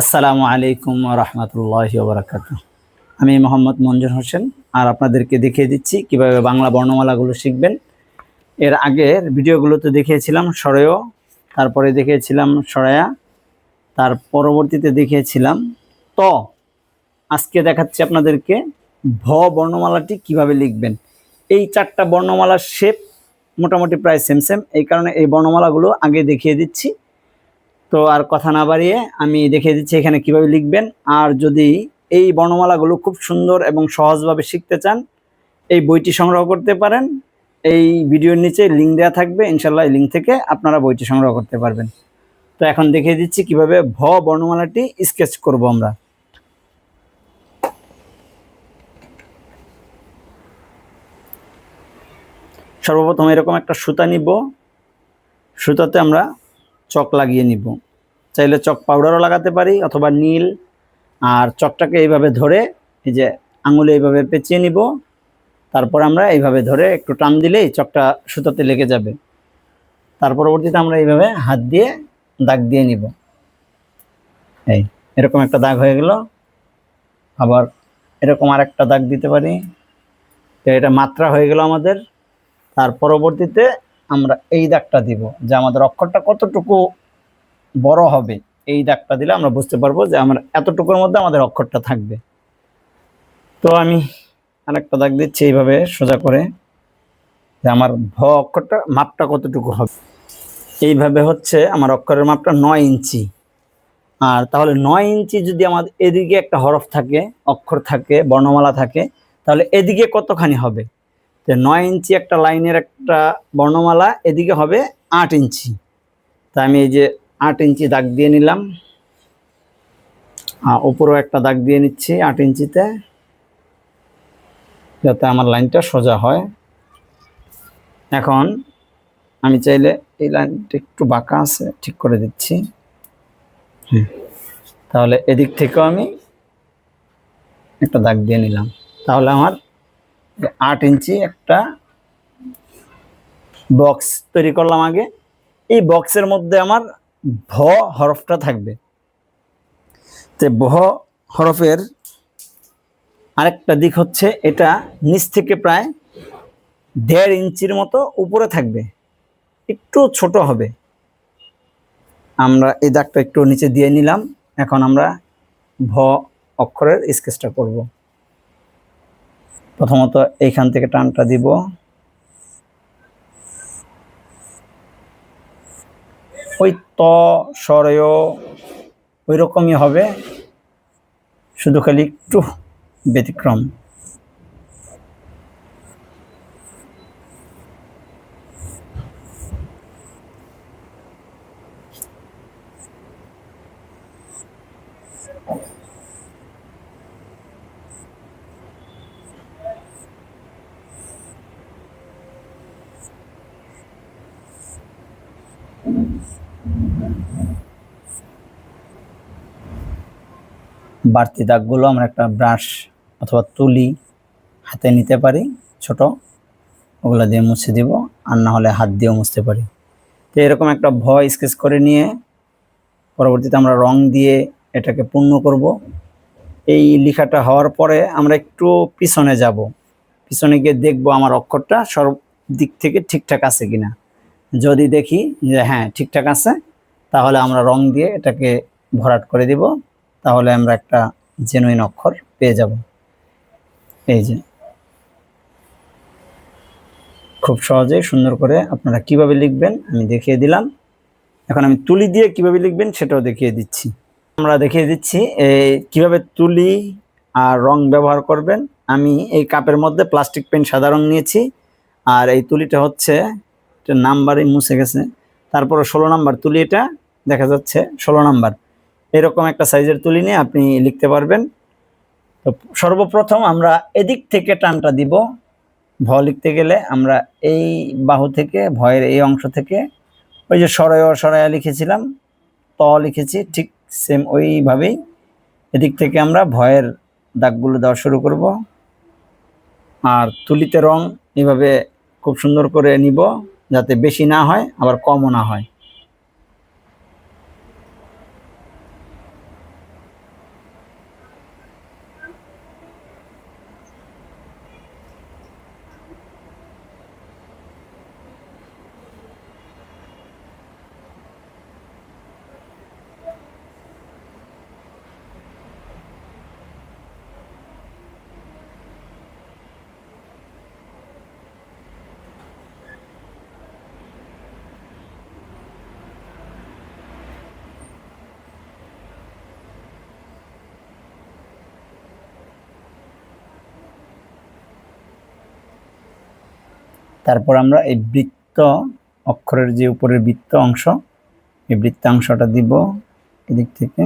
আসসালামু আলাইকুম রহমতুল্লাহি ওয়া বারাকাতুহু। আমি মোহাম্মদ মঞ্জুর হোসেন আর আপনাদেরকে দেখিয়ে দিচ্ছি কিভাবে বাংলা বর্ণমালাগুলো শিখবেন। এর আগের ভিডিওগুলোতে দেখিয়েছিলাম স্বরেয়, তারপরে দেখিয়েছিলাম সরায়া, তার পরবর্তীতে দেখিয়েছিলাম ত। আজকে দেখাচ্ছি আপনাদেরকে ভ বর্ণমালাটি কিভাবে লিখবেন। এই চারটা বর্ণমালার শেপ মোটামুটি প্রায় সেম সেম, এই কারণে এই বর্ণমালাগুলো আগে দেখিয়ে দিচ্ছি। তো আর কথা না বাড়িয়ে আমি দেখিয়ে দিচ্ছি এখানে কিভাবে লিখবেন। আর যদি এই বর্ণমালাগুলো খুব সুন্দর এবং সহজভাবে শিখতে চান, এই বইটি সংগ্রহ করতে পারেন। এই ভিডিওর নিচে লিঙ্ক দেওয়া থাকবে, ইনশাল্লাহ এই লিঙ্ক থেকে আপনারা বইটি সংগ্রহ করতে পারবেন। তো এখন দেখিয়ে দিচ্ছি কিভাবে ভ বর্ণমালাটি স্কেচ করব আমরা। সর্বপ্রথম এরকম একটা সুতা নিব, সুতাতে আমরা চক লাগিয়ে নিব। চাইলে চক পাউডারও লাগাতে পারি অথবা নীল। আর চকটাকে এইভাবে ধরে এই যে আঙুলে এইভাবে পেঁচিয়ে নিব, তারপর আমরা এইভাবে ধরে একটু টান দিলেই চকটা সুতাতে লেগে যাবে। তার পরবর্তীতে আমরা এইভাবে হাত দিয়ে দাগ দিয়ে নিব। এই এরকম একটা দাগ হয়ে গেল। আবার এরকম আরেকটা দাগ দিতে পারি। তো এটা মাত্রা হয়ে গেল আমাদের। তার পরবর্তীতে আমরা এই দাগটা দিব, যে আমাদের অক্ষরটা কতটুকু বড় হবে। এই দাগটা দিলে আমরা বুঝতে পারবো যে আমরা এতটুকুর মধ্যে আমাদের অক্ষরটা থাকবে। তো আমি আরেকটা দাগ দিচ্ছি এইভাবে সোজা করে, যে আমার ভ অক্ষরটা মাপটা কতটুকু হবে। এইভাবে হচ্ছে আমার অক্ষরের মাপটা 9 ইঞ্চি। আর তাহলে 9 ইঞ্চি যদি আমাদের এদিকে একটা হরফ থাকে, অক্ষর থাকে, বর্ণমালা থাকে, তাহলে এদিকে কতখানি হবে। যে 9 ইঞ্চি একটা লাইনের একটা বর্ণমালা, এদিকে হবে 8 ইঞ্চি। তা আমি এই যে 8 ইঞ্চি দাগ দিয়ে নিলাম। উপরেও একটা দাগ দিয়ে নিচ্ছি 8 ইঞ্চিতে, যাতে আমার লাইনটা সোজা হয়। এখন আমি চাইলে এই লাইনটা একটু বাঁকা আছে, ঠিক করে দিচ্ছি। তাহলে এদিক থেকেও আমি একটা দাগ দিয়ে নিলাম। তাহলে আমার 8 ইঞ্চি একটা বক্স তৈরি করলাম আগে। এই বক্সের মধ্যে আমার ভ হরফটা থাকবে। তো ভ হরফের আরেকটা দিক হচ্ছে, এটা নিচ থেকে প্রায় 1.5 ইঞ্চির মতো উপরে থাকবে, একটু ছোট হবে। আমরা এই দাগটা একটু নিচে দিয়ে নিলাম। এখন আমরা ভ অক্ষরের স্কেচটা করব। প্রথমত এইখান থেকে টানটা দিব, ওই ত স্বরেয় ওই রকমই হবে, শুধু খালি একটু ব্যতিক্রম। বাড়তি দাগগুলো আমরা একটা ব্রাশ অথবা তুলি হাতে নিতে পারি ছোট, ওগুলা দিয়ে মুছে দিব, আর না হলে হাত দিয়েও মুছতে পারি। তো এরকম একটা ভ স্কেচ করে নিয়ে পরবর্তীতে আমরা রং দিয়ে এটাকে পূর্ণ করব। এই লেখাটা হওয়ার পরে আমরা একটু পিছনে যাব, পিছনে গিয়ে দেখব আমার অক্ষরটা সব দিক থেকে ঠিকঠাক আছে কিনা। যদি দেখি যে হ্যাঁ ঠিকঠাক আছে, তাহলে আমরা রং দিয়ে এটাকে ভরাট করে দিব। তাহলে আমরা একটা জেনুইন অক্ষর পেয়ে যাব। এই যে খুব সহজে সুন্দর করে আপনারা কিভাবে লিখবেন আমি দেখিয়ে দিলাম। এখন আমি তুলি দিয়ে কিভাবে লিখবেন সেটাও দেখিয়ে দিচ্ছি। আমরা দেখিয়ে দিচ্ছি কিভাবে তুলি আর রং ব্যবহার করবেন। আমি এই কাপের মধ্যে প্লাস্টিক পেন সাদা রং নিয়েছি, আর এই তুলিটা হচ্ছে নাম্বারই মুছে গেছে, তারপরে 16 নাম্বার তুলি, এটা দেখা যাচ্ছে 16 নাম্বার। এরকম একটা সাইজের তুলি নিয়ে আপনি লিখতে পারবেন। তো সর্বপ্রথম আমরা এদিক থেকে টানটা দিব। ভ লিখতে গেলে আমরা এই বাহু থেকে, ভয়ের এই অংশ থেকে, ওই যে সরয় সরায়া লিখেছিলাম, ত লিখেছি, ঠিক সেম ওইভাবেই এদিক থেকে আমরা ভয়ের দাগগুলো দেওয়া শুরু করব। আর তুলিতে রং এইভাবে খুব সুন্দর করে নিব, যাতে বেশি না হয় আবার কমও না হয়। তারপর আমরা এই বৃত্ত অক্ষরের যে উপরের বৃত্ত অংশ, এই বৃত্তাংশটা দিব এদিক থেকে।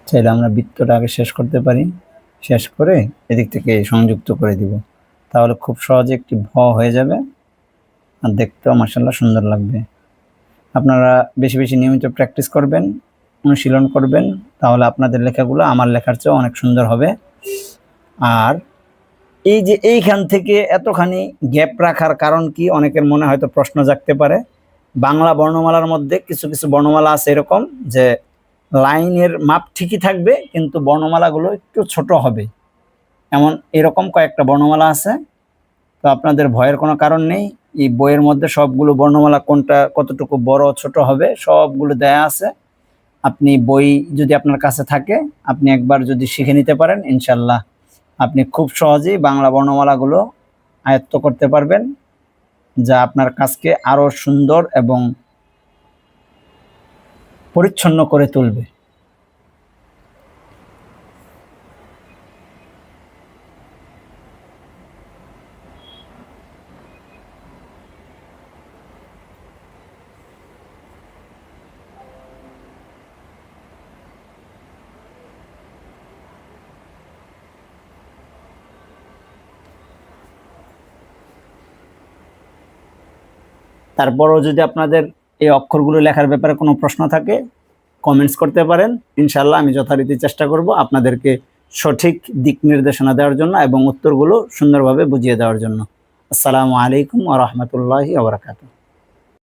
চাইলে আমরা বৃত্তটা আগে শেষ করতে পারি, শেষ করে এদিক থেকে সংযুক্ত করে দিব, তাহলে খুব সহজে একটি ভ হয়ে যাবে আর দেখতেও মাশাআল্লাহ সুন্দর লাগবে। আপনারা বেশি বেশি নিয়মিত প্র্যাকটিস করবেন, অনুশীলন করবেন, তাহলে আপনাদের লেখাগুলো আমার লেখার চেয়েও অনেক সুন্দর হবে। আর এই যে এইখান থেকে এতখানি গ্যাপ রাখার কারণ কি, অনেকের মনে হয়তো প্রশ্ন জাগতে পারে। বাংলা বর্ণমালার মধ্যে কিছু কিছু বর্ণমালা আছে এরকম যে লাইনের মাপ ঠিকই থাকবে কিন্তু বর্ণমালাগুলো একটু ছোট হবে, এরকম কয়েকটা বর্ণমালা আছে। তো আপনাদের ভয়ের কোনো কারণ নেই, এই বইয়ের মধ্যে সবগুলো বর্ণমালা কোনটা কতটুকু বড় ছোট হবে সবগুলো দেয়া আছে। আপনি বই যদি আপনার কাছে থাকে, আপনি একবার যদি শিখে নিতে পারেন, ইনশাল্লাহ আপনি খুব সহজেই বাংলা বর্ণমালাগুলো আয়ত্ত করতে পারবেন, যা আপনার কাজকে আরও সুন্দর এবং পরিচ্ছন্ন করে তুলবে। তারপরও যদি আপনাদের এই অক্ষরগুলো লেখার ব্যাপারে কোনো প্রশ্ন থাকে, কমেন্টস করতে পারেন। ইনশাল্লাহ আমি যথারীতি চেষ্টা করব আপনাদেরকে সঠিক দিক নির্দেশনা দেওয়ার জন্য এবং উত্তরগুলো সুন্দরভাবে বুঝিয়ে দেওয়ার জন্য। আসসালামু আলাইকুম ওয়া রাহমাতুল্লাহি ওয়া বারাকাতুহু।